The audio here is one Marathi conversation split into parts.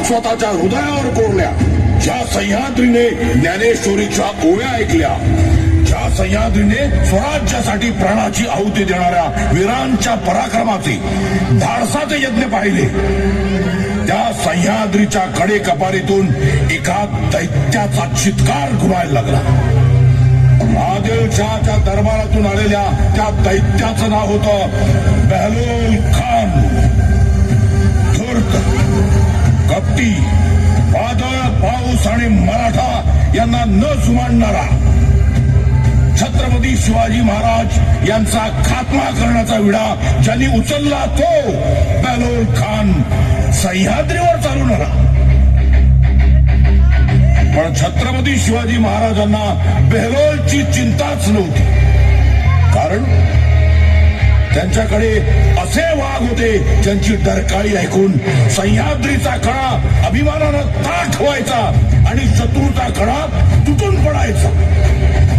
स्वतःच्या हृदयावर कोरल्या, ज्या सह्याद्रीने ज्ञानेश्वरीच्या ओव्या ऐकल्या, ज्या सह्याद्रीने स्वराज्यासाठी प्राणाची आहुती देणाऱ्या वीरांच्या पराक्रमाचे धाडसाचे यज्ञ पाहिले, त्या सह्याद्रीच्या कडे कपारीतून एका दैत्याचा चित्कार घुमायला लागला. आदिलशहाच्या दरबारातून आलेल्या त्या दैत्याचं नाव होतं बेहलोल खान. धूर्त, कपटी, वादळ, पाऊस आणि मराठा यांना न जुमानणारा, छत्रपती शिवाजी महाराज यांचा खात्मा करण्याचा विडा ज्यांनी उचलला तो बेहलोल खान सह्याद्रीवर चालून आला. पण छत्रपती शिवाजी महाराजांना बेहलोलची चिंताच नव्हती, कारण त्यांच्याकडे असे वाघ होते ज्यांची डरकाळी ऐकून सह्याद्रीचा कडा अभिमानानं ताठ व्हायचा आणि शत्रूचा कडा तुटून पडायचा.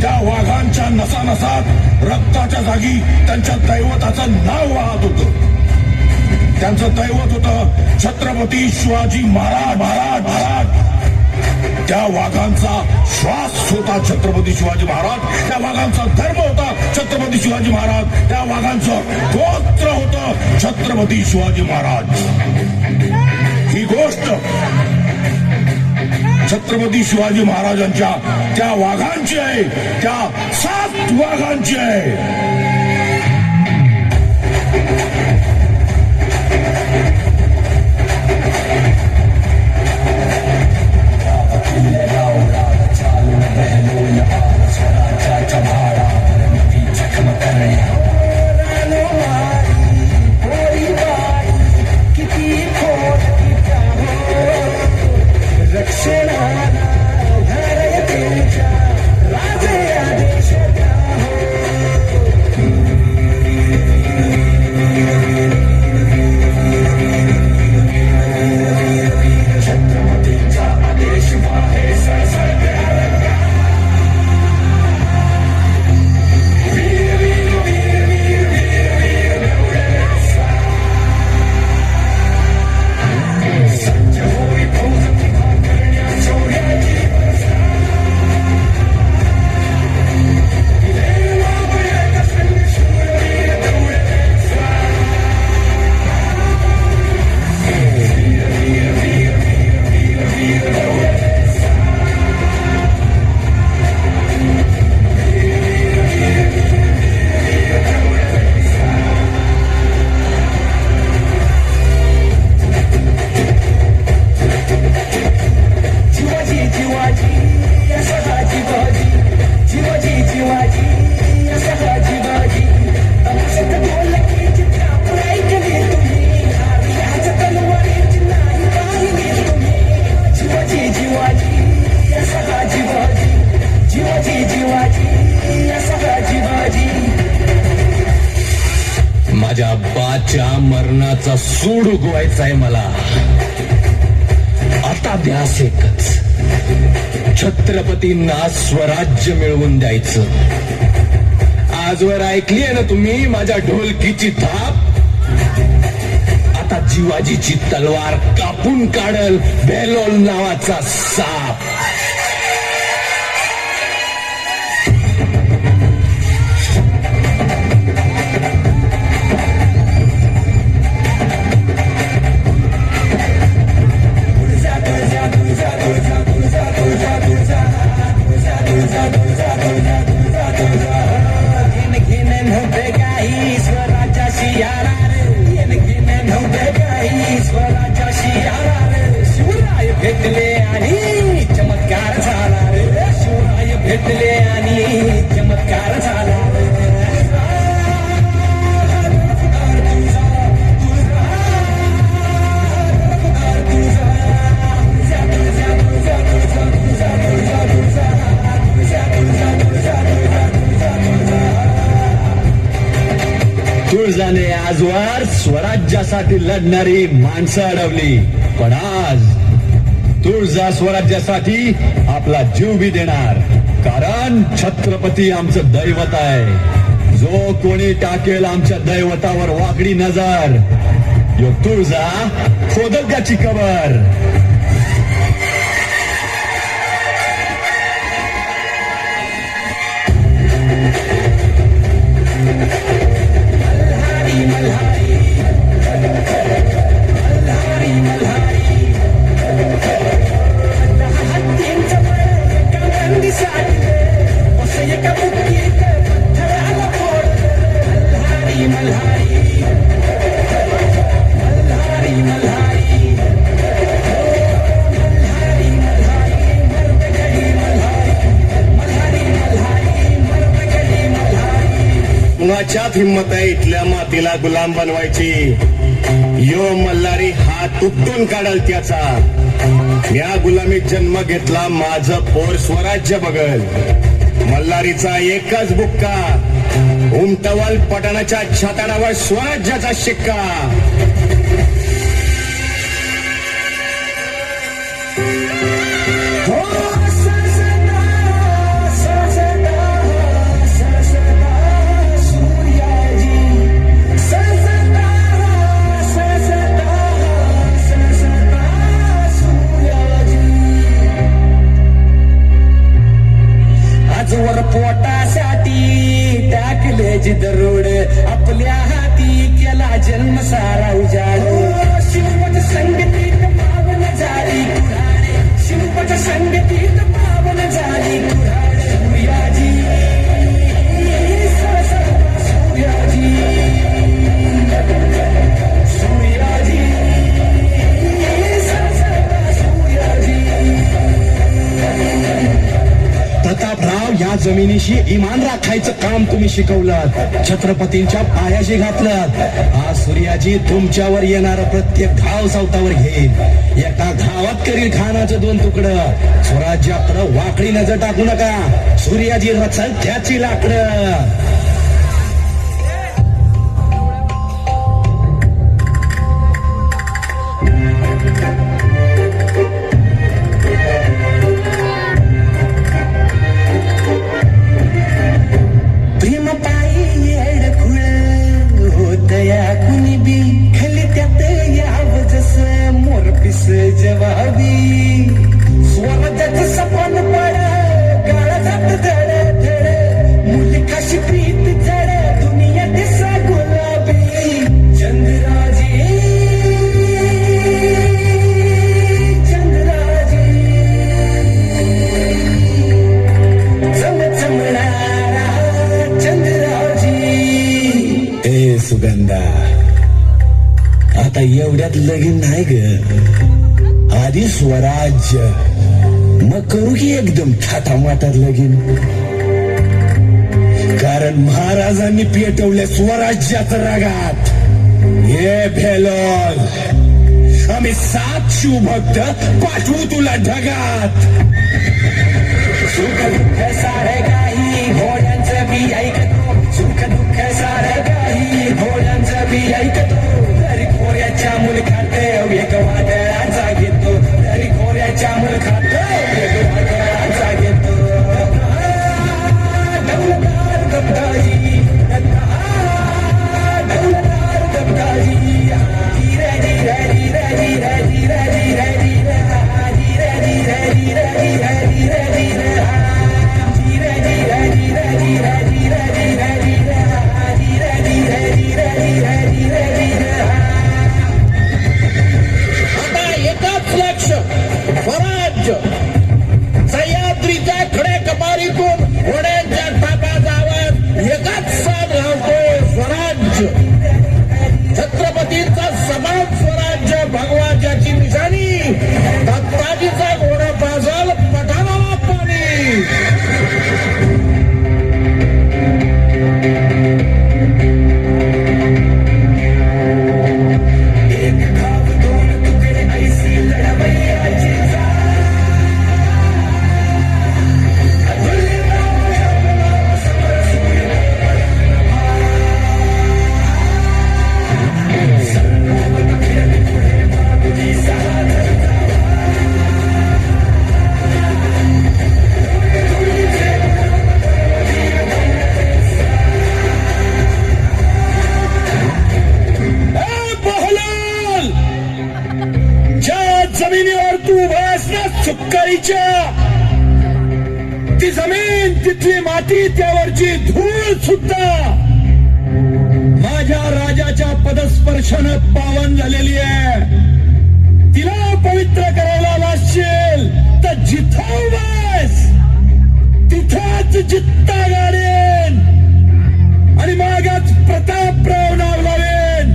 त्या वाघांच्या नसानसात रक्ताच्या जागी त्यांच्या दैवताचं नाव वाहत होतं. त्यांचं दैवत होतं छत्रपती शिवाजी महाराज. महाराज त्या वाघांचा श्वास होता छत्रपती शिवाजी महाराज. त्या वाघांचा धर्म होता छत्रपती शिवाजी महाराज. त्या वाघांचं गोत्र होतं छत्रपती शिवाजी महाराज. ही गोष्ट छत्रपती शिवाजी महाराजांच्या त्या वाघांची आहे, त्या 7 वाघांची आहे. माझ्या बाच्या मरणाचा सूड उगवायचा आहे मला. आता ध्यास एकच, छत्रपतींना स्वराज्य मिळवून द्यायचं. आजवर ऐकलीये ना तुम्ही माझ्या ढोलकीची थाप. आता जिवाजीची तलवार कापून काढल बेहलोल नावाचा साप. भेटले आणि चमत्कार झाला रे. शिवराय भेटले आणि चमत्कार झाला रे. तुळजाने आजवर स्वराज्यासाठी लढणारी माणसं अडवली, पण आज तुळजा स्वराज्यासाठी आपला जीव बी देणार. कारण छत्रपती आमचं दैवत आहे. जो कोणी टाकेल आमच्या दैवतावर वाकडी नजर, यो तुळजा खोदल त्याची कबर. कोणाच्यात हिंमत आहे इथल्या मातीला गुलाम बनवायची? यो मल्हारी हात उपटून काढल त्याचा. या गुलामीत जन्म घेतला, माझं पोर स्वराज्य बघल. मल्हारीचा एकच बुक्का, उमटवल पटणाच्या छाताडावर स्वराज्याचा शिक्का. हो सजदा सजदा सजदा सूर्याजी, सजदा सजदा सजदा सूर्याजी. आजवर पोटासाठी टाकले जिदरोड, आपल्या हाती केला जन्म सारा उजाड. शिवपत संगतीत पावन झाली कुऱ्हाड, शिवपत संगतीत पावन झाली कुऱ्हाड. सूर्याजी सजदा सूर्याजी, सूर्याजी सजदा सूर्याजी. प्रतापराव, या जमिनीशी इमान राखायचं काम तुम्ही शिकवलं, छत्रपतींच्या पायाशी घातलं. आज सूर्याजी तुमच्यावर येणार प्रत्येक घाव सावतावर घेईल. एका घावात करील खानाचं 2 तुकडं. स्वराज्याकडं वाकडी नजर टाकू नका. सूर्याजी रचल त्याची लाकडं. प्रेम पायी येडखुळ होतया कुणी बी, खाली त्यात याव जसं मोरपिस जवाबी. स्वराज्याचं सपन पड गाळा जात धड धड, मुलखाशी प्रीत जड, दुनिया दिसा गुलाबी. चंद्राजी चंद्राजी, चमचमणारा चंद्राजी. ए सुगंधा, आता एवढ्यात लगीन नाही ग. आधी स्वराज्य, मग करू की एकदम थाटामाटात लगीन. कारण महाराजांनी पेटवले स्वराज्याचं रगात. हे भेलोल, आम्ही 7 शिवभक्त पाठवू तुला ढगात. सुख दुःख सारं काही घोड्यांचं बी ऐकतो, सुख दुःख सारं काही घोड्यांचं बी ऐकतो. तरी खोऱ्याच्या मुलखात एक वादळाचा घेतो, तरी खोऱ्याच्या मुलखात एक वादळाचा घेतो. डौलदार गब्दाजी, डौलदार गब्दाजी. धीरे धीरे धीरे धीरे धीरे धीरे धीरे धीरे धीरे धीरे धीरे धीरे धीरे आता एकच लक्ष, स्वराज्य. सह्याद्रीच्या खडे कपारीतून घोड्यांच्या टाकाचा आवाज एकच साथ घालतोय, स्वराज्य. छत्रपतींचा समान स्वराज्य भगवा ज्याची निशाणी, दत्ताजीचा घोडा पाजल पठाणाला पाणी. एक घाव 2 तुकडे ऐसी लढवय्याची जमिनीवर तू उभास ना सुक्कारीच्या, ती जमीन, तिथली माती, त्यावरची धूळ सुद्धा माझ्या राजाच्या पदस्पर्शानं पावन झालेली आहे. तिला पवित्र करायला लागशील तर जिथं उभास तिथंच जित्ता गाडेन आणि मागच प्रतापराव नाव लावेन.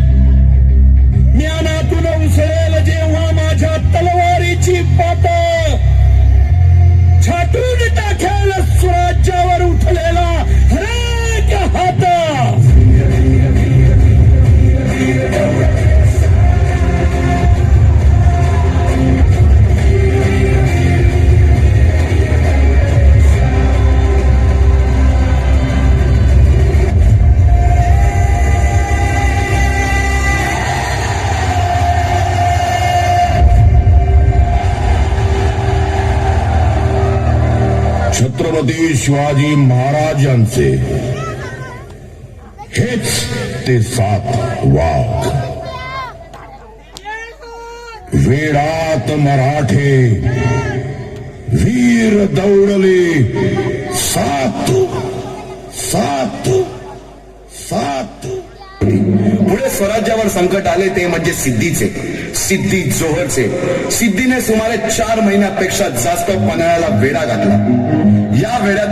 ज्ञानातून उसळेल जेव्हा माझ्या तलवारीची पात, छाटून टाकेल स्वराज्यावर उठलेला हरेक हात. छत्रपती शिवाजी महाराज यांचे हेच ते 7 वाघ. वेडात मराठे वीर दौडले 7 पुढे स्वराज्यावर संकट आले ते म्हणजे सिद्धीचे, सिद्धी जोहरचे. सिद्धीने सुमारे 4 महिन्यापेक्षा जास्त पन्हाळ्याला वेढा घातला. या वेड्यात